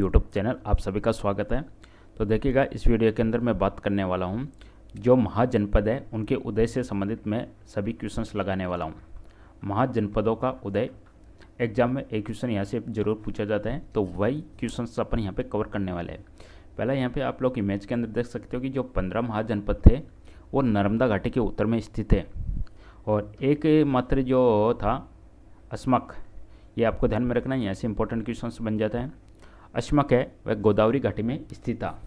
YouTube channel आप सभी का स्वागत है। तो देखिएगा, इस वीडियो के अंदर मैं बात करने वाला हूं जो महाजनपद है उनके उदय से संबंधित मैं सभी क्वेश्चंस लगाने वाला हूं। महाजनपदों का उदय एग्जाम में एक क्वेश्चन यहाँ से ज़रूर पूछा जाता है, तो वही क्वेश्चंस अपन यहाँ पे कवर करने वाले हैं। पहला यहाँ पे आप लोग इमेज के अंदर देख सकते हो कि जो 15 महाजनपद थे वो नर्मदा घाटी के उत्तर में स्थित है, और एक मात्र जो था अस्मक, ये आपको ध्यान में रखना है, यहाँ से इंपॉर्टेंट क्वेश्चंस बन जाता है। अस्मक है वह गोदावरी घाटी में स्थित था।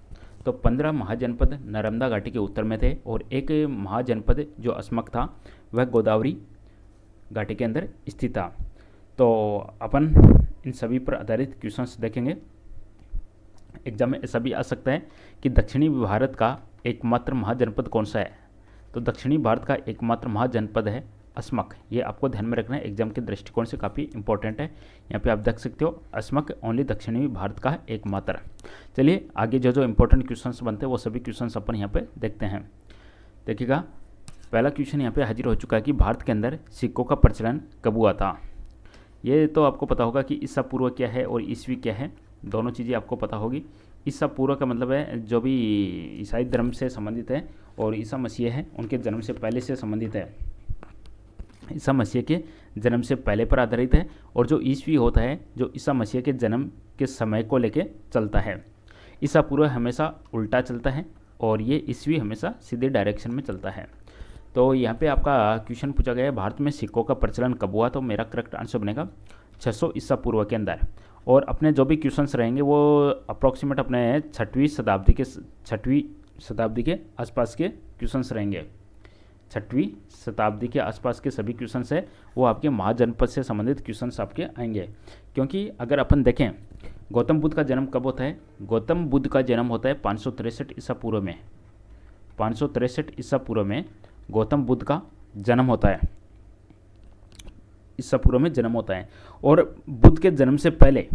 तो 15 महाजनपद नर्मदा घाटी के उत्तर में थे, और एक महाजनपद जो अस्मक था वह गोदावरी घाटी के अंदर स्थित था। तो अपन इन सभी पर आधारित क्वेश्चंस देखेंगे। एग्जाम में ऐसा भी आ सकता है कि दक्षिणी भारत का एकमात्र महाजनपद कौन सा है, तो दक्षिणी भारत का एकमात्र महाजनपद है अस्मक। ये आपको ध्यान में रखना है, एग्जाम के दृष्टिकोण से काफ़ी इंपॉर्टेंट है। यहाँ पे आप देख सकते हो अस्मक ओनली दक्षिणी भारत का एकमात्र। चलिए आगे जो इंपॉर्टेंट क्वेश्चंस बनते हैं वो सभी क्वेश्चंस अपन यहाँ पे देखते हैं। देखिएगा, पहला क्वेश्चन यहाँ पे हाजिर हो चुका है कि भारत के अंदर सिक्कों का प्रचलन कब हुआ था। ये तो आपको पता होगा कि ईसा पूर्व क्या है और ईस्वी क्या है, दोनों चीज़ें आपको पता होगी। ईसा पूर्व का मतलब है जो भी ईसाई धर्म से संबंधित है, और ईसा मसीह है उनके जन्म से पहले से संबंधित है, ईसा मसीह के जन्म से पहले पर आधारित है। और जो ईस्वी होता है जो ईसा मसीह के जन्म के समय को लेके चलता है। ईसा पूर्व हमेशा उल्टा चलता है और ये ईस्वी हमेशा सीधे डायरेक्शन में चलता है। तो यहाँ पे आपका क्वेश्चन पूछा गया है भारत में सिक्कों का प्रचलन कब हुआ, तो मेरा करेक्ट आंसर बनेगा 600 ईसा पूर्व के अंदर। और अपने जो भी क्वेश्चंस रहेंगे वो अप्रॉक्सीमेट अपने 6वीं शताब्दी के आसपास के क्वेश्चंस रहेंगे। 6वीं शताब्दी के आसपास के सभी क्वेश्चंस है वो आपके महाजनपद से संबंधित क्वेश्चंस आपके आएंगे। क्योंकि अगर अपन देखें गौतम बुद्ध का जन्म कब होता है, गौतम बुद्ध का जन्म होता है 563 ईसा पूर्व में। 563 ईसा पूर्व में गौतम बुद्ध का जन्म होता है, ईसा पूर्व में जन्म होता है। और बुद्ध के जन्म से पहले,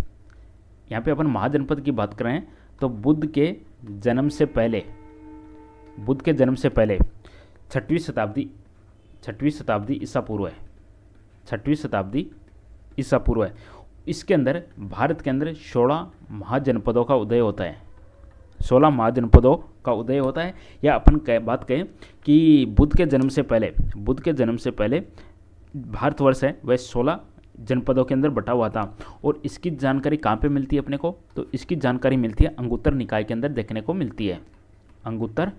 यहाँ पे अपन महाजनपद की बात कर रहे हैं, तो बुद्ध के जन्म से पहले 6वीं शताब्दी ईसा पूर्व है। 6वीं शताब्दी ईसा पूर्व है। इसके अंदर भारत के अंदर 16 महाजनपदों का उदय होता है। 16 महाजनपदों का उदय होता है। या अपन बात कहें कि बुद्ध के जन्म से पहले भारतवर्ष है वह 16 जनपदों के अंदर बटा हुआ था। और इसकी जानकारी कहाँ पे मिलती है अपने को, तो इसकी जानकारी मिलती है अंगुत्तर निकाय के अंदर देखने को मिलती है। अंगुत्तर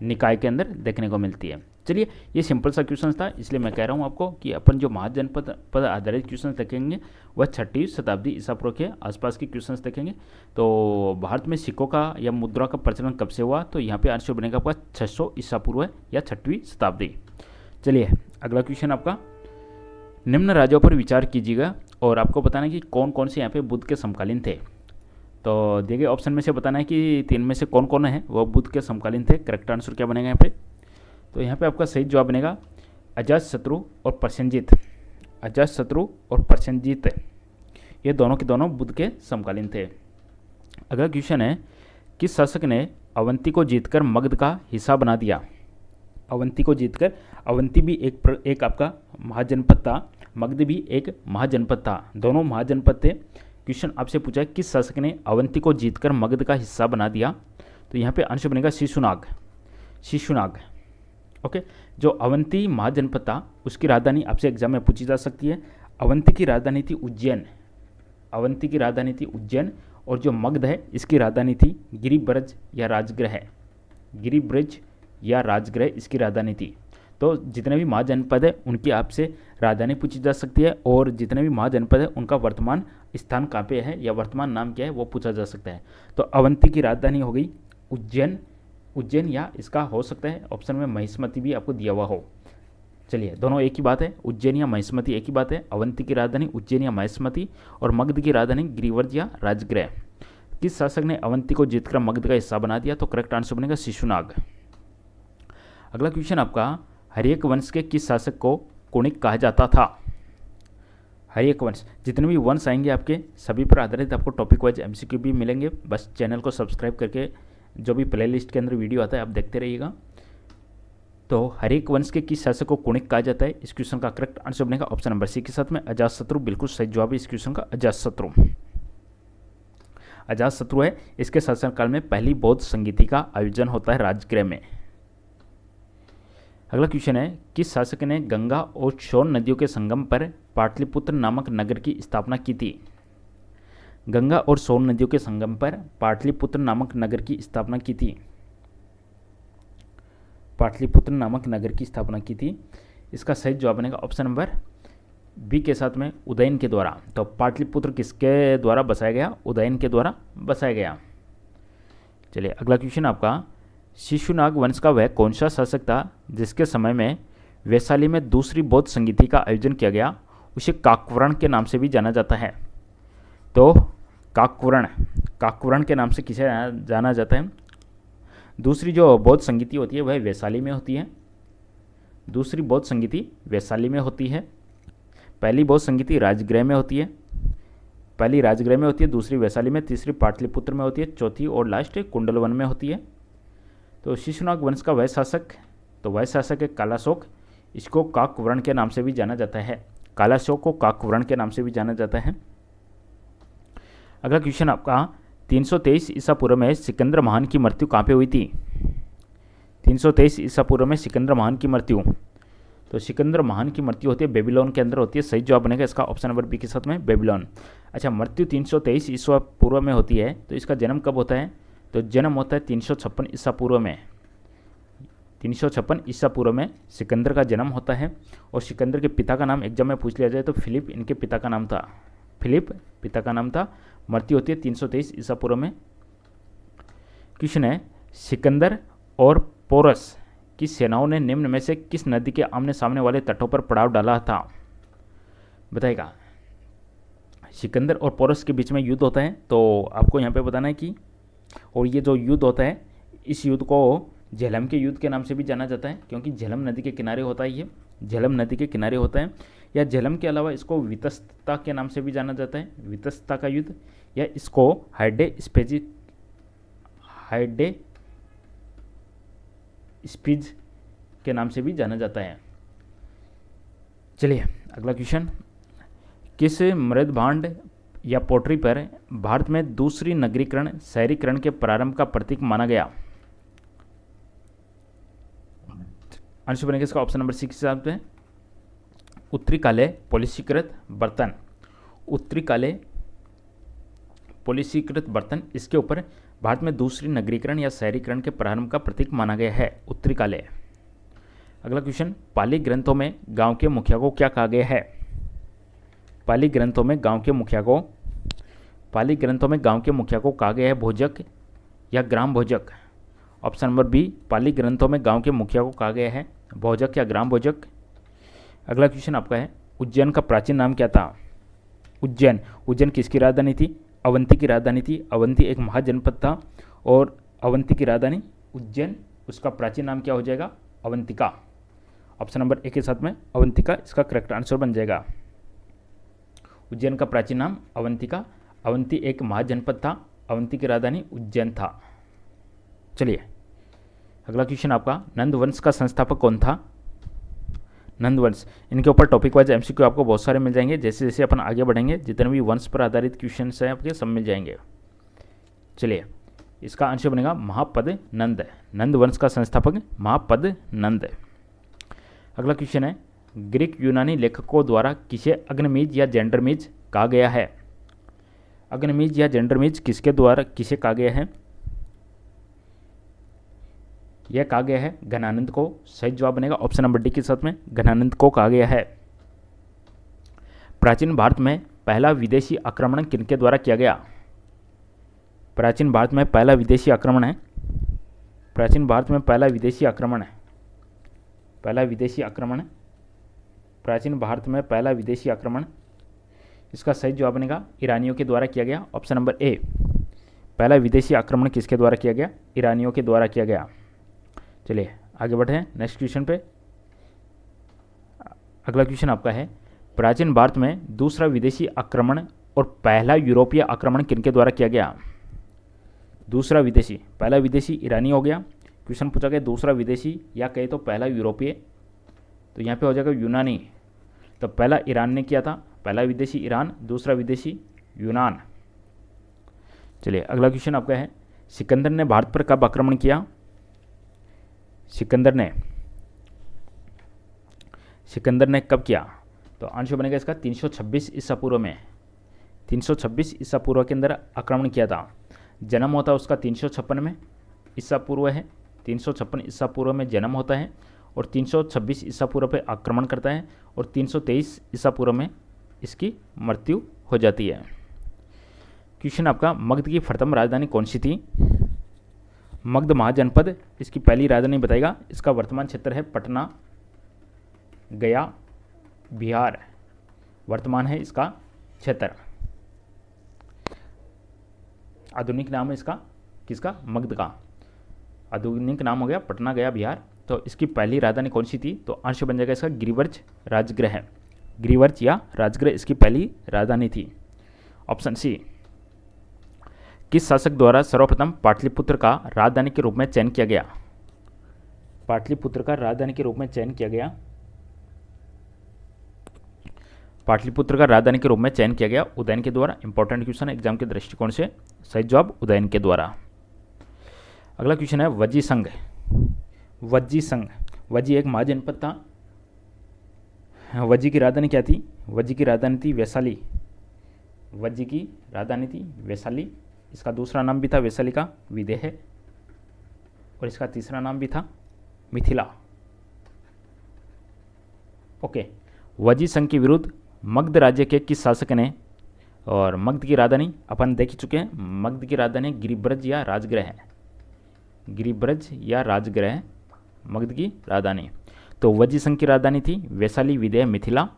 निकाय के अंदर देखने को मिलती है। चलिए, ये सिंपल सा क्वेश्चन था, इसलिए मैं कह रहा हूँ आपको कि अपन जो महाजनपद पद आधारित क्वेश्चन देखेंगे वह 6वीं शताब्दी ईसा पूर्व के आसपास के क्वेश्चन देखेंगे। तो भारत में सिक्कों का या मुद्रा का प्रचलन कब से हुआ, तो यहाँ पे आंसर बनेगा आपका 600 ईसा पूर्व या 6वीं शताब्दी। चलिए अगला क्वेश्चन आपका, निम्न राज्यों पर विचार कीजिएगा और आपको बताना है कि कौन कौन से यहाँ पे बुद्ध के समकालीन थे। तो दिए गए ऑप्शन में से बताना है कि 3 में से कौन कौन है वो बुद्ध के समकालीन थे। करेक्ट आंसर क्या बनेगा यहाँ पे, तो यहाँ पे आपका सही जवाब बनेगा अजातशत्रु और प्रसेनजीत। अजातशत्रु और प्रसेनजीत ये दोनों के दोनों बुद्ध के समकालीन थे। अगला क्वेश्चन है, किस शासक ने अवंती को जीतकर मगध का हिस्सा बना दिया। अवंती को जीतकर, अवंती भी एक आपका महाजनपद था, मगध भी एक महाजनपद था, दोनों महाजनपद थे। क्वेश्चन आपसे पूछा है किस शासक ने अवंती को जीतकर मगध का हिस्सा बना दिया, तो यहाँ पे आंसर बनेगा शिशुनाग। ओके, जो अवंती महाजनपद था उसकी राजधानी आपसे एग्जाम में पूछी जा सकती है। अवंती की राजधानी थी उज्जैन, और जो मगध है इसकी राजधानी थी गिरिब्रज या राजगृह इसकी राजधानी थी। तो जितने भी महाजनपद है उनकी आपसे राजधानी पूछी जा सकती है, और जितने भी महाजनपद है उनका वर्तमान स्थान कहाँ पे है या वर्तमान नाम क्या है वो पूछा जा सकता है। तो अवंती की राजधानी हो गई उज्जैन, या इसका हो सकता है ऑप्शन में महिष्मति भी आपको दिया हुआ हो। चलिए, दोनों एक ही बात है, उज्जैन या महिष्मति एक ही बात है। अवंती की राजधानी उज्जैन या महिष्मति, और मगध की राजधानी गिरिवर्ज या राजगृह। किस शासक ने अवंती को जीतकर मगध का हिस्सा बना दिया, तो करेक्ट आंसर बनेगा शिशुनाग। अगला क्वेश्चन आपका, हर्यक वंश के किस शासक को कुणिक कहा जाता था। हर्यक वंश, जितने भी वंश आएंगे आपके सभी पर आधारित आपको टॉपिक वाइज एमसीक्यू भी मिलेंगे। बस चैनल को सब्सक्राइब करके जो भी प्लेलिस्ट के अंदर वीडियो आता है आप देखते रहिएगा। तो हर्यक वंश के किस शासक को कुणिक कहा जाता है, इस क्वेश्चन का करेक्ट आंसर बनेगा ऑप्शन नंबर सी के साथ में अजातशत्रु। बिल्कुल सही जवाब है इस क्वेश्चन का, अजातशत्रु। अजातशत्रु है, इसके शासनकाल में पहली बौद्ध संगीति का आयोजन होता है राजगृह में। अगला क्वेश्चन है, किस शासक ने गंगा और सोन नदियों के संगम पर पाटलिपुत्र नामक नगर की स्थापना की थी? गंगा और सोन नदियों के संगम पर पाटलिपुत्र नामक नगर की स्थापना की थी। पाटलिपुत्र नामक नगर की स्थापना की थी। इसका सही जवाब बनेगा ऑप्शन नंबर बी के साथ में उदयन के द्वारा। तो पाटलिपुत्र किसके द्वारा बसाया गया? उदयन के द्वारा बसाया गया। चलिए अगला क्वेश्चन आपका, शिशुनाग वंश का वह कौन सा शासक था जिसके समय में वैशाली में दूसरी बौद्ध संगीति का आयोजन किया गया? उसे काकवर्ण के नाम से भी जाना जाता है। तो काकवर्ण के नाम से किसे जाना जाता है? दूसरी जो बौद्ध संगीति होती है वह वैशाली में होती है। दूसरी बौद्ध संगीति वैशाली में होती है। पहली बौद्ध संगीति राजगृह में होती है। पहली राजगृह में होती है, दूसरी वैशाली में, तीसरी पाटलिपुत्र में होती है, चौथी और लास्ट कुंडलवन में होती है। तो शिशुनाग वंश का वह शासक, तो वह शासक है कालाशोक। इसको काकवर्ण के नाम से भी जाना जाता है। कालाशोक को काकवर्ण के नाम से भी जाना जाता है। अगला क्वेश्चन आपका, 323 ईसा पूर्व में सिकंदर महान की मृत्यु कहाँ पे हुई थी? 323 ईसा पूर्व में सिकंदर महान की मृत्यु, तो सिकंदर महान की मृत्यु होती है बेबीलोन के अंदर होती है। सही जवाब बनेगा इसका ऑप्शन नंबर बी के साथ में बेबीलोन। अच्छा, मृत्यु 323 ईसा पूर्व में होती है, तो इसका जन्म कब होता है? तो जन्म होता है 356 ईसा पूर्व में। 356 ईसा पूर्व में सिकंदर का जन्म होता है। और सिकंदर के पिता का नाम एग्जाम में पूछ लिया जाए तो फिलिप इनके पिता का नाम था। फिलिप पिता का नाम था। मृत्यु होती है 323 ईसा पूर्व में। क्वेश्चन है, सिकंदर और पोरस की सेनाओं ने निम्न में से किस नदी के आमने सामने वाले तटों पर पड़ाव डाला था? बताएगा। सिकंदर और पोरस के बीच में युद्ध होता है, तो आपको यहाँ पे बताना है कि, और ये जो युद्ध होता है इस युद्ध को झेलम के युद्ध के नाम से भी जाना जाता है, क्योंकि झेलम नदी के किनारे होता है। ये झेलम नदी के किनारे होता है। या झेलम के अलावा इसको वितस्ता के नाम से भी जाना जाता है, वितस्ता का युद्ध, या इसको हाइडे स्पीज के नाम से भी जाना जाता है। चलिए अगला क्वेश्चन, किस मृद भांड या पोट्री पर भारत में दूसरी नगरीकरण शहरीकरण के प्रारंभ का प्रतीक माना गया? आंसर बनेगा इसका ऑप्शन नंबर सी के हिसाब से उत्तरी काले पॉलिशीकृत बर्तन। उत्तरी काले पॉलिशीकृत बर्तन, इसके ऊपर भारत में दूसरी नगरीकरण या शहरीकरण के प्रारंभ का प्रतीक माना गया है, उत्तरी काले। अगला क्वेश्चन, पाली ग्रंथों में गांव के मुखिया को क्या कहा गया है? पाली ग्रंथों में गांव के मुखिया को कहा गया है भोजक या ग्राम भोजक। ऑप्शन नंबर बी, पाली ग्रंथों में गांव के मुखिया को कहा गया है भोजक या ग्राम भोजक। अगला क्वेश्चन आपका है, उज्जैन का प्राचीन नाम क्या था? उज्जैन किसकी राजधानी थी? अवंती की राजधानी थी। अवंती एक महाजनपद था और अवंती की राजधानी उज्जैन, उसका प्राचीन नाम क्या हो जाएगा? अवंतिका। ऑप्शन नंबर ए के साथ में अवंतिका इसका करेक्ट आंसर बन जाएगा। उज्जैन का प्राचीन नाम अवंतिका। अवंती एक महाजनपद था, अवंती की राजधानी उज्जैन था। चलिए अगला क्वेश्चन आपका, नंद वंश का संस्थापक कौन था? नंद वंश, इनके ऊपर टॉपिक वाइज एमसीक्यू आपको बहुत सारे मिल जाएंगे। जैसे जैसे अपन आगे बढ़ेंगे जितने भी वंश पर आधारित क्वेश्चन हैं आपके सब मिल जाएंगे। चलिए इसका आंसर बनेगा महापद नंद। नंद वंश का संस्थापक महापद नंद। अगला क्वेश्चन है, ग्रीक यूनानी लेखकों द्वारा किसे अग्निमीज या जेंडरमीज कहा गया है? अग्निमीज या जेंडरमीज किसके द्वारा किसे कहा गया है? यह कहा गया है घनानंद को। सही जवाब बनेगा ऑप्शन नंबर डी के साथ में घनानंद को कहा गया है। प्राचीन भारत में पहला विदेशी आक्रमण किनके द्वारा किया गया? प्राचीन भारत में पहला विदेशी आक्रमण है। प्राचीन भारत में पहला विदेशी आक्रमण है। प्राचीन भारत में पहला विदेशी आक्रमण, इसका सही जवाब बनेगा ईरानियों के द्वारा किया गया। ऑप्शन नंबर ए, पहला विदेशी आक्रमण किसके द्वारा किया गया? ईरानियों के द्वारा किया गया। चलिए आगे बढ़े नेक्स्ट क्वेश्चन पे। अगला क्वेश्चन आपका है, प्राचीन भारत में दूसरा विदेशी आक्रमण और पहला यूरोपीय आक्रमण किनके द्वारा किया गया? दूसरा विदेशी, पहला विदेशी ईरानी हो गया। क्वेश्चन पूछा गया दूसरा विदेशी या कहे तो पहला यूरोपीय, तो यहाँ पे हो जाएगा यूनानी। तो पहला ईरान ने किया था, पहला विदेशी ईरान, दूसरा विदेशी यूनान। चलिए अगला क्वेश्चन आपका है, सिकंदर ने भारत पर कब आक्रमण किया? सिकंदर ने कब किया? तो आंसर बनेगा इसका 326 ईसा पूर्व में। 326 ईसा पूर्व के अंदर आक्रमण किया था। जन्म होता है उसका 356 में ईसा पूर्व है, 356 ईसा पूर्व में जन्म होता है और 326 ईसा पूर्व पे आक्रमण करता है और 323 ईसा पूर्व में इसकी मृत्यु हो जाती है। क्वेश्चन आपका, मगध की प्रथम राजधानी कौन सी थी? मगध महाजनपद इसकी पहली राजधानी बताएगा। इसका वर्तमान क्षेत्र है पटना, गया, बिहार वर्तमान है इसका क्षेत्र। आधुनिक नाम है इसका किसका? मगध का आधुनिक नाम हो गया पटना, गया, बिहार। तो इसकी पहली राजधानी कौन सी थी? तो आंसर बन जाएगा इसका गिरिवर्ज राजगृह। गिरिवर्ज या राजगृह इसकी पहली राजधानी थी। Option C. किस शासक द्वारा सर्वप्रथम पाटलिपुत्र का राजधानी के रूप में चयन किया गया? पाटलिपुत्र का राजधानी के रूप में चयन किया गया। पाटलिपुत्र का राजधानी के रूप में चयन किया गया उदयन के द्वारा। इंपॉर्टेंट क्वेश्चन है एग्जाम के दृष्टिकोण से। सही जवाब उदयन के द्वारा। अगला क्वेश्चन है, वज्जी संघ। वज्जी एक महाजनपद था। वज्जी की राजधानी क्या थी? वज्जी की राजधानी थी वैशाली। वज्जी की राजधानी थी वैशाली। इसका दूसरा नाम भी था वैशाली का विदेह और इसका तीसरा नाम भी था मिथिला। ओके। वज्जी संघ के विरुद्ध मगध राज्य के किस शासक ने, और मगध की राजधानी अपन देख चुके हैं, मगध की राजधानी गिरिब्रज या राजगृह है। गिरिब्रज या राजगृह मगध की राजधानी। तो वज्जी संघ की राजधानी थी वैशाली, विदेह, मिथिला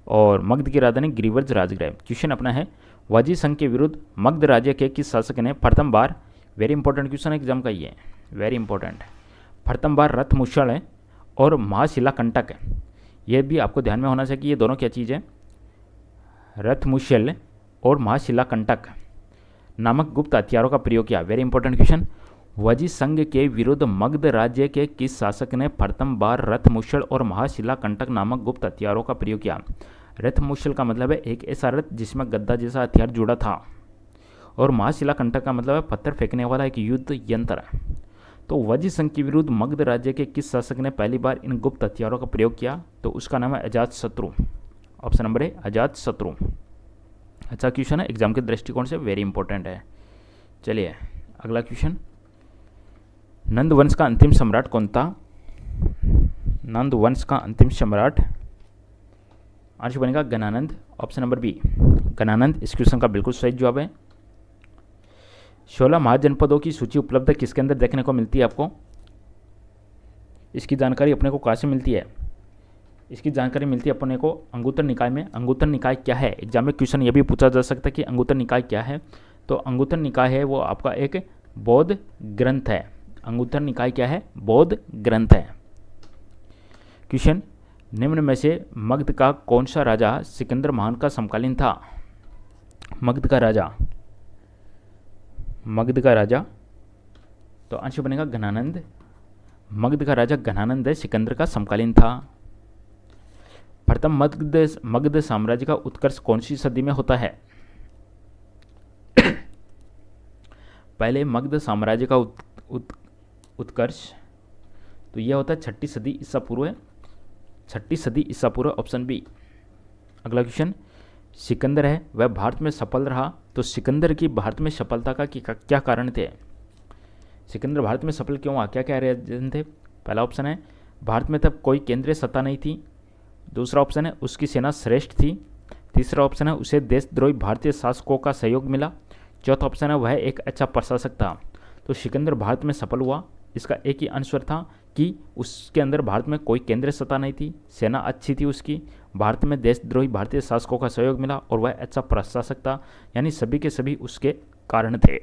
और मगध की राजधानी गिरिब्रज राजगृह। क्वेश्चन अपना है, वज्जी संघ के विरुद्ध मगध राज्य के किस शासक ने प्रथम बार, वेरी इंपॉर्टेंट क्वेश्चन एग्जाम का ये, वेरी इंपॉर्टेंट, प्रथम बार रथमुषल और महाशिलाकंटक, ये भी आपको ध्यान में होना चाहिए कि ये दोनों क्या चीज़ है, रथमुषल और महाशिलाकंटक नामक गुप्त हथियारों का प्रयोग किया। Very important question. वज्जी संघ के विरुद्ध मगध राज्य के किस शासक ने प्रथम बार रथमुषल और महाशिलाकंटक नामक गुप्त हथियारों का प्रयोग किया? रथमुषल का मतलब है एक ऐसा रथ जिसमें गद्दा जैसा हथियार जुड़ा था और महाशिलाकंटक का मतलब है पत्थर फेंकने वाला एक युद्ध यंत्र। तो वज्जी संघ के विरुद्ध मगध राज्य के किस शासक ने पहली बार इन गुप्त हथियारों का प्रयोग किया? तो उसका नाम है Ajatashatru. Option number A Ajatashatru. अच्छा क्वेश्चन है एग्जाम के दृष्टिकोण से, वेरी इंपॉर्टेंट है। चलिए अगला क्वेश्चन, नंद वंश का अंतिम सम्राट कौन था? नंद वंश का अंतिम सम्राट आंसर बनेगा गणानंद। ऑप्शन नंबर बी गणानंद इस क्वेश्चन का बिल्कुल सही जवाब है। 16 महाजनपदों की सूची उपलब्ध किसके अंदर देखने को मिलती है आपको? इसकी जानकारी अपने को कहाँ से मिलती है? इसकी जानकारी मिलती है अपने को अंगुत्तर निकाय में। अंगुत्तर निकाय क्या है? एग्जाम में क्वेश्चन ये भी पूछा जा सकता है कि अंगुत्तर निकाय क्या है। तो अंगुत्तर निकाय है वो आपका एक बौद्ध ग्रंथ है। अंगुत्तर निकाय क्या है? बौद्ध ग्रंथ है। क्वेश्चन, निम्न में से मगध का कौन सा राजा सिकंदर महान का समकालीन था? मगध का राजा तो आंसर बनेगा घनानंद। मगध का राजा घनानंद सिकंदर का समकालीन था। प्रथम मगध साम्राज्य का उत्कर्ष कौन सी सदी में होता है? पहले मगध साम्राज्य का उत्कर्ष तो यह होता है 6ठी सदी ईसा पूर्व है। 6ठी सदी ईसा पूर्व, ऑप्शन बी। अगला क्वेश्चन, सिकंदर है वह भारत में सफल रहा, तो सिकंदर की भारत में सफलता का क्या कारण थे? सिकंदर भारत में सफल क्यों हुआ? क्या क्या रीजन थे? पहला ऑप्शन है भारत में तब कोई केंद्रीय सत्ता नहीं थी। दूसरा ऑप्शन है उसकी सेना श्रेष्ठ थी। तीसरा ऑप्शन है उसे देशद्रोही भारतीय शासकों का सहयोग मिला। चौथा ऑप्शन है वह एक अच्छा प्रशासक था। तो सिकंदर भारत में सफल हुआ, इसका एक ही आंसर था कि उसके अंदर भारत में कोई केंद्रीय सत्ता नहीं थी, सेना अच्छी थी उसकी, भारत में देशद्रोही भारतीय शासकों का सहयोग मिला और वह अच्छा प्रशासक था। यानी सभी के सभी उसके कारण थे।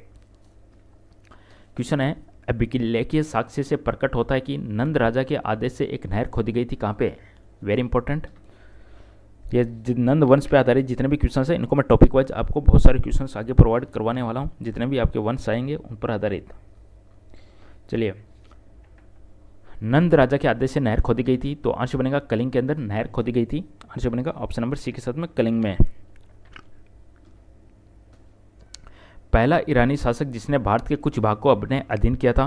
क्वेश्चन है, अभिलेखीय साक्ष्य से प्रकट होता है कि नंद राजा के आदेश से एक नहर खोदी गई थी। कहाँ पे? Very important. ये नंद वंश पे आधारित जितने भी क्वेश्चन है इनको मैं टॉपिक वाइज आपको बहुत सारे क्वेश्चन आगे प्रोवाइड करवाने वाला हूँ। जितने भी आपके वंश आएंगे उन पर आधारित। चलिए, नंद राजा के आदेश से नहर खोदी गई थी, तो आंसर बनेगा कलिंग के अंदर नहर खोदी गई थी। आंसर बनेगा ऑप्शन नंबर सी के साथ में कलिंग में। पहला ईरानी शासक जिसने भारत के कुछ भाग को अपने अधीन किया था।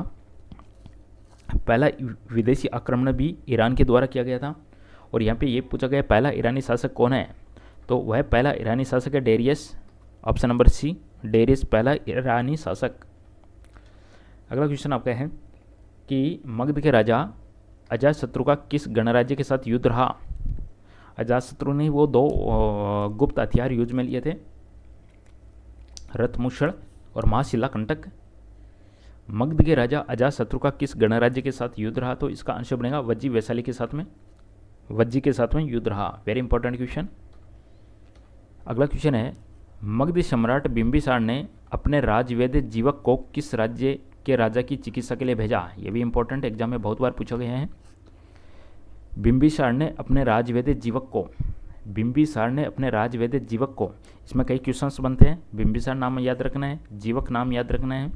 पहला विदेशी आक्रमण भी ईरान के द्वारा किया गया था। और यहाँ पे ये पूछा गया पहला ईरानी शासक कौन है, तो वह पहला ईरानी शासक है Darius. Option number C, Darius पहला ईरानी शासक। अगला क्वेश्चन आपका है कि मगध के राजा अजातशत्रु का किस गणराज्य के साथ युद्ध रहा। अजातशत्रु ने वो 2 गुप्त हथियार युद्ध में लिए थे, रथमुषण और महाशिला कंटक। मगध के राजा अजातशत्रु का किस गणराज्य के साथ युद्ध रहा, तो इसका आंसर बनेगा वज्जी वैशाली के साथ में, वज्जी के साथ में युद्ध रहा। Very important question. अगला क्वेश्चन है मगध सम्राट बिंबिसार ने अपने राजवेद जीवक को किस राज्य के राजा की चिकित्सा के लिए भेजा। ये भी इंपॉर्टेंट, एग्जाम में बहुत बार पूछा गया है। बिंबिसार ने अपने राजवेद जीवक को, बिंबिसार ने अपने राजवेद जीवक को, इसमें कई क्वेश्चंस बनते हैं। बिंबिसार नाम याद रखना है, जीवक नाम याद रखना है,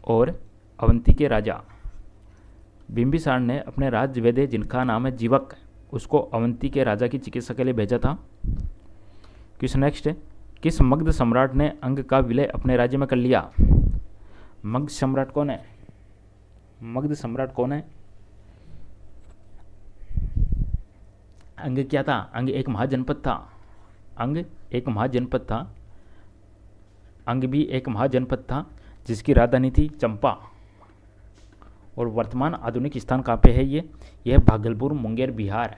और अवंती के राजा। बिंबिसार ने अपने राजवेद जिनका नाम है जीवक, उसको अवंती के राजा की चिकित्सा के लिए भेजा था। क्वेश्चन नेक्स्ट है किस मगध सम्राट ने अंग का विलय अपने राज्य में कर लिया। मगध सम्राट कौन है, मगध सम्राट कौन है। अंग क्या था, अंग एक महाजनपद था, अंग एक महाजनपद था, अंग भी एक महाजनपद था जिसकी राजधानी थी चंपा। और वर्तमान आधुनिक स्थान कहाँ पे है यह भागलपुर मुंगेर बिहार।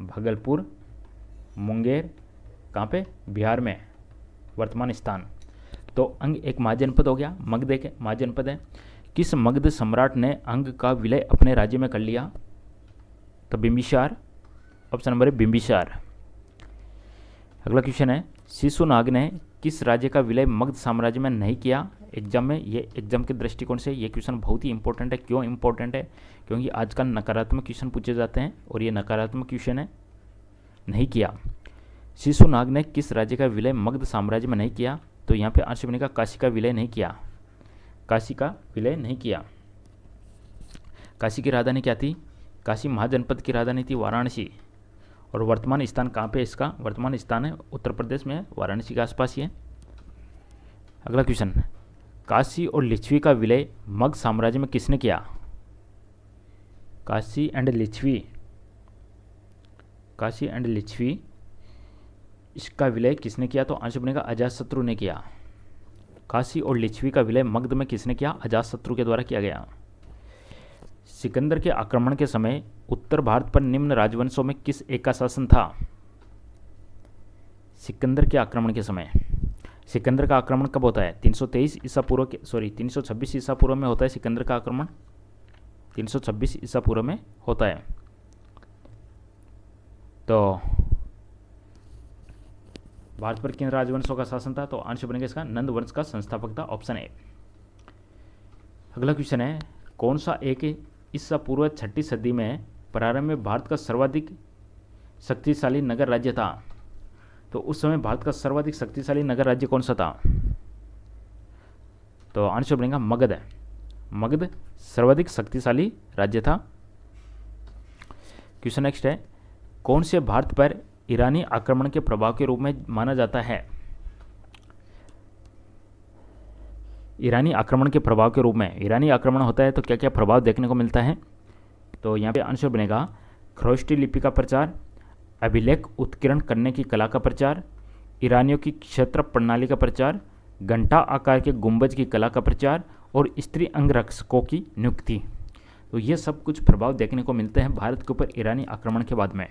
भागलपुर मुंगेर कहाँ पे, बिहार में वर्तमान स्थान। तो अंग एक महाजनपद हो गया, मगध एक महाजनपद है। किस मगध सम्राट ने अंग का विलय अपने राज्य में कर लिया, तो बिंबिसार। ऑप्शन नंबर है बिंबिसार। अगला क्वेश्चन है शिशुनाग ने किस राज्य का विलय मगध साम्राज्य में नहीं किया। एग्जाम में ये, एग्जाम के दृष्टिकोण से ये क्वेश्चन बहुत ही इंपॉर्टेंट है। क्यों इंपॉर्टेंट है, क्योंकि आजकल नकारात्मक क्वेश्चन पूछे जाते हैं और ये नकारात्मक क्वेश्चन है, नहीं किया। शिशुनाग ने किस राज्य का विलय मगध साम्राज्य में नहीं किया, तो यहाँ पे आंसर बनेगा काशी का विलय नहीं किया, काशी का विलय नहीं किया। काशी की राजधानी क्या थी, काशी महाजनपद की राजधानी थी वाराणसी। और वर्तमान स्थान कहाँ पे, इसका वर्तमान स्थान है उत्तर प्रदेश में, वाराणसी के आसपास ही है। अगला क्वेश्चन काशी और लिच्छवी का विलय मगध साम्राज्य में किसने किया। काशी एंड लिच्छवी, काशी एंड लिच्छवी, इसका विलय किसने किया, तो आंसर बनेगा अजातशत्रु ने किया। काशी और लिच्छवी का विलय मगध में किसने किया, अजातशत्रु के द्वारा किया गया। सिकंदर के आक्रमण के समय उत्तर भारत पर निम्न राजवंशों में किस एक का शासन था। सिकंदर के आक्रमण के समय, सिकंदर का आक्रमण कब होता है, 323 ईसा पूर्व के, 326 ईसा पूर्व में होता है सिकंदर का आक्रमण, 326 ईसा पूर्व में होता है। तो भारत पर किन राजवंशों का शासन था, तो आंसर बनेगा इसका नंद वंश का संस्थापक था, ऑप्शन ए। अगला क्वेश्चन है कौन सा एक ईसा पूर्व 6ठी सदी में प्रारंभ में भारत का सर्वाधिक शक्तिशाली नगर राज्य था। तो उस समय भारत का सर्वाधिक शक्तिशाली नगर राज्य कौन सा था, तो आंसर बनेगा मगध है। मगध सर्वाधिक शक्तिशाली राज्य था। क्वेश्चन नेक्स्ट है कौन से भारत पर ईरानी आक्रमण के प्रभाव के रूप में माना जाता है। ईरानी आक्रमण के प्रभाव के रूप में, ईरानी आक्रमण होता है तो क्या क्या प्रभाव देखने को मिलता है, तो यहाँ पे आंसर बनेगा खरोष्टी लिपि का प्रचार, अभिलेख उत्कीर्ण करने की कला का प्रचार, ईरानियों की क्षेत्र प्रणाली का प्रचार, घंटा आकार के गुंबज की कला का प्रचार और स्त्री अंगरक्षकों की नियुक्ति। तो ये सब कुछ प्रभाव देखने को मिलते हैं भारत के ऊपर ईरानी आक्रमण के बाद में।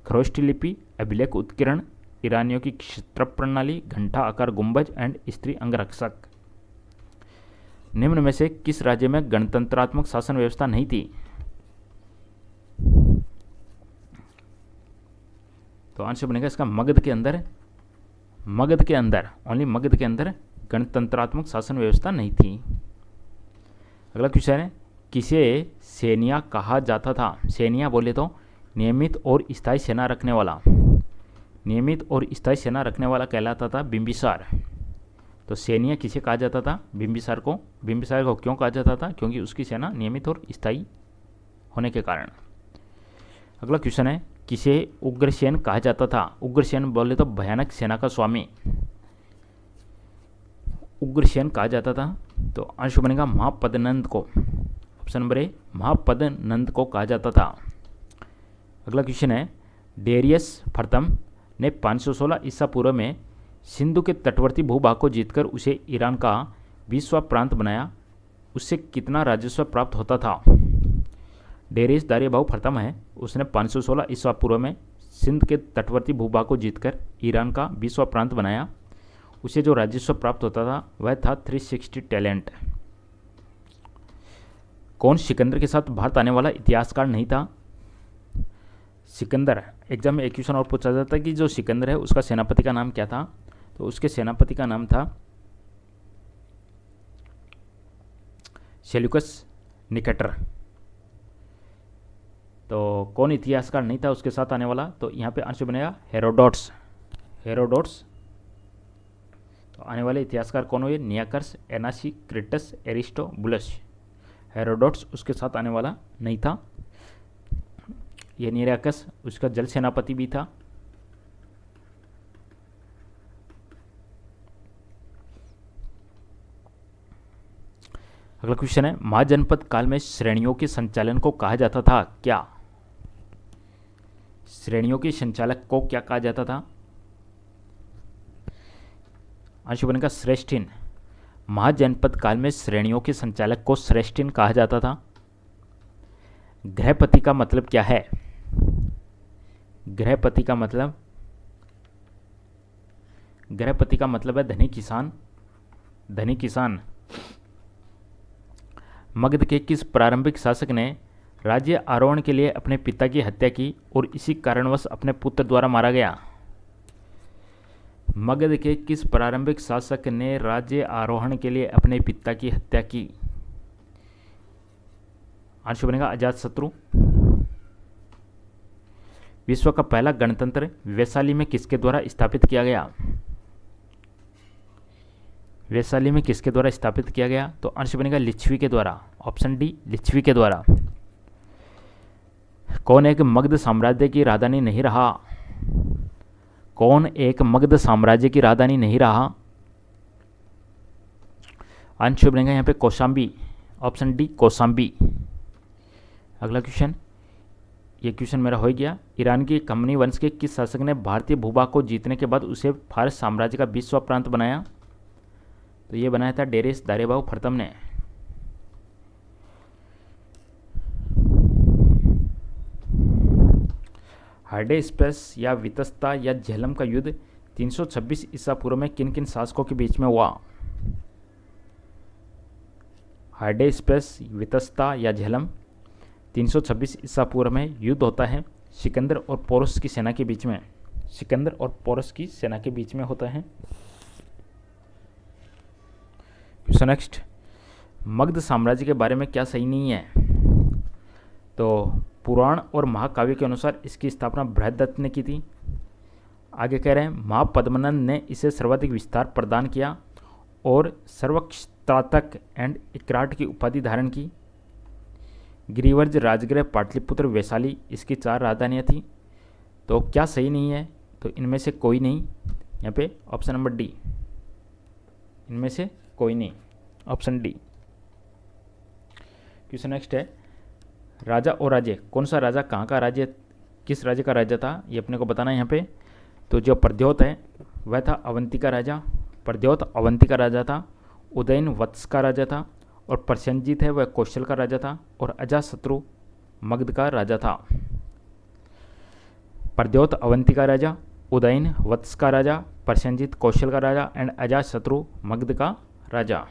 खरोष्टी लिपि, अभिलेख उत्कीर्ण, ईरानियों की क्षेत्र प्रणाली, घंटा आकार गुंबज एंड स्त्री अंगरक्षक। निम्न में से किस राज्य में गणतंत्रात्मक शासन व्यवस्था नहीं थी, तो आंसर बनेगा इसका मगध के अंदर, मगध के अंदर, ओनली मगध के अंदर गणतंत्रात्मक शासन व्यवस्था नहीं थी। अगला क्वेश्चन है किसे सेनिया कहा जाता था। सेनिया बोले तो नियमित और स्थायी सेना रखने वाला, नियमित और स्थायी सेना रखने वाला कहलाता था बिंबिसार। तो सेनिया किसे कहा जाता था, बिंबिसार को। बिंबिसार को क्यों कहा जाता था, क्योंकि उसकी सेना नियमित और स्थायी होने के कारण। अगला क्वेश्चन है किसे उग्रसेन कहा जाता था। उग्रसेन बोले तो भयानक सेना का स्वामी। उग्रसेन कहा जाता था? तो आंसर बनेगा महापद्नंद को। ऑप्शन नंबर ए, महापद्नंद को कहा जाता था। अगला क्वेश्चन है, डेरियस प्रथम ने 516 ईसा पूर्व में सिंधु के तटवर्ती भूभाग को जीतकर उसे ईरान का 20वां प्रांत बनाया, उससे कितना राजस्व प्राप्त होता था? डेरियस दारियाबाहु प्रथम है, उसने 516 ईसा पूर्व में सिंध के तटवर्ती भूभाग को जीतकर ईरान का 20वां प्रांत बनाया, उसे जो राजस्व प्राप्त होता था वह था 360 टैलेंट। कौन सिकंदर के साथ भारत आने वाला इतिहासकार नहीं था? सिकंदर, एग्जाम में एक क्वेश्चन और पूछा जाता है कि जो सिकंदर है उसका सेनापति का नाम क्या था? तो उसके सेनापति का नाम था सेल्यूकस निकेटर। तो कौन इतिहासकार नहीं था उसके साथ आने वाला? तो यहाँ पे आंसर बनेगा हेरोडोट्स। हेरोडोट्स। तो आने वाले इतिहासकार कौन हुए? नियाकर्स, एनासी, क्रिटस, एरिस्टोबुलस। हेरोडोट्स उसके साथ आने वाला नहीं था। ये नियाकर्स उसका जल सेनापति भी था। अगला क्वेश्चन है, महाजनपद काल में श्रेणियों के संचालन को कहा जाता था क्या? श्रेणियों के संचालक को क्या कहा जाता था? आंसर बनेगा श्रेष्ठिन। महाजनपद काल में श्रेणियों के संचालक को श्रेष्ठिन कहा जाता था। गृहपति का मतलब क्या है? गृहपति का मतलब है धनी किसान। धनी किसान। मगध के किस प्रारंभिक शासक ने राज्य आरोहण के लिए अपने पिता की हत्या की और इसी कारणवश अपने पुत्र द्वारा मारा गया? मगध के किस प्रारंभिक शासक ने राज्य आरोहण के लिए अपने पिता की हत्या की? आंसर बनेगा अजातशत्रु। विश्व का पहला गणतंत्र वैशाली में किसके द्वारा स्थापित किया गया? वैशाली में किसके द्वारा स्थापित किया गया? तो आंसर बनेगा लिच्छवी के द्वारा। ऑप्शन डी, लिच्छवी के द्वारा। कौन एक मगध साम्राज्य की राजधानी नहीं रहा? कौन एक मगध साम्राज्य की राजधानी नहीं रहा? आंसर बनेगा यहाँ पे कौशाम्बी। Option D, Kaushambi. अगला क्वेश्चन, ये क्वेश्चन मेरा हो गया। ईरान की कमनी वंश के किस शासक ने भारतीय भूभाग को जीतने के बाद उसे फारस साम्राज्य का 20वां प्रांत बनाया? तो ये बनाया था डेरियस दारियाबाहु प्रथम ने। हाइडेस्पेस या वितस्ता या झेलम का युद्ध 326 ईसा पूर्व में किन किन शासकों के बीच में हुआ? हाइडेस्पेस, वितस्ता या झेलम 326 ईसा पूर्व में युद्ध होता है सिकंदर और पोरस की सेना के बीच में। सिकंदर और पोरस की सेना के बीच में होता है। क्वेश्चन नेक्स्ट, मगध साम्राज्य के बारे में क्या सही नहीं है? तो पुराण और महाकाव्य के अनुसार इसकी स्थापना बृहदत्त ने की थी। आगे कह रहे हैं महापद्मनंद ने इसे सर्वाधिक विस्तार प्रदान किया और सर्वक्षत्रातक एंड इकराट की उपाधि धारण की। गिरिवर्ज, राजगृह, पाटलिपुत्र, वैशाली इसकी 4 राजधानियाँ थी। तो क्या सही नहीं है? तो इनमें से कोई नहीं। यहाँ पे ऑप्शन नंबर डी, इनमें से कोई नहीं। Option D. क्वेश्चन नेक्स्ट है, राजा और राज्य, कौन सा राजा कहाँ का राज्य, किस राज्य का राजा था, ये अपने को बताना है यहाँ पे। तो जो प्रद्योत है वह था अवंती का राजा। प्रद्योत अवंती का राजा था। उदयन वत्स का राजा था और प्रसेनजीत है वह कौशल का राजा था और अजातशत्रु मगध का राजा था। प्रद्योत अवंती का राजा, उदयन वत्स का राजा, प्रसेनजीत कौशल का राजा एंड अजातशत्रु मगध का राजा।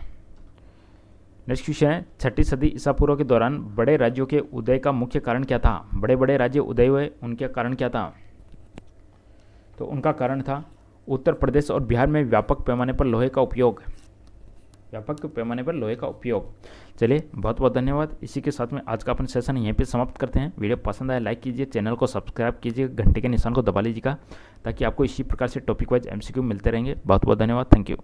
नेक्स्ट क्वेश्चन है, 6ठी सदी ईसा पूर्व के दौरान बड़े राज्यों के उदय का मुख्य कारण क्या था? बड़े बड़े राज्य उदय हुए, उनके कारण क्या था? तो उनका कारण था उत्तर प्रदेश और बिहार में व्यापक पैमाने पर लोहे का उपयोग। व्यापक पैमाने पर लोहे का उपयोग। चलिए, बहुत बहुत धन्यवाद। इसी के साथ में आज का अपन सेशन यहीं पे समाप्त करते हैं। वीडियो पसंद आए लाइक कीजिए, चैनल को सब्सक्राइब कीजिए, घंटे के निशान को दबा लीजिएगा ताकि आपको इसी प्रकार से टॉपिक वाइज MCQ मिलते रहेंगे। बहुत बहुत धन्यवाद। Thank you.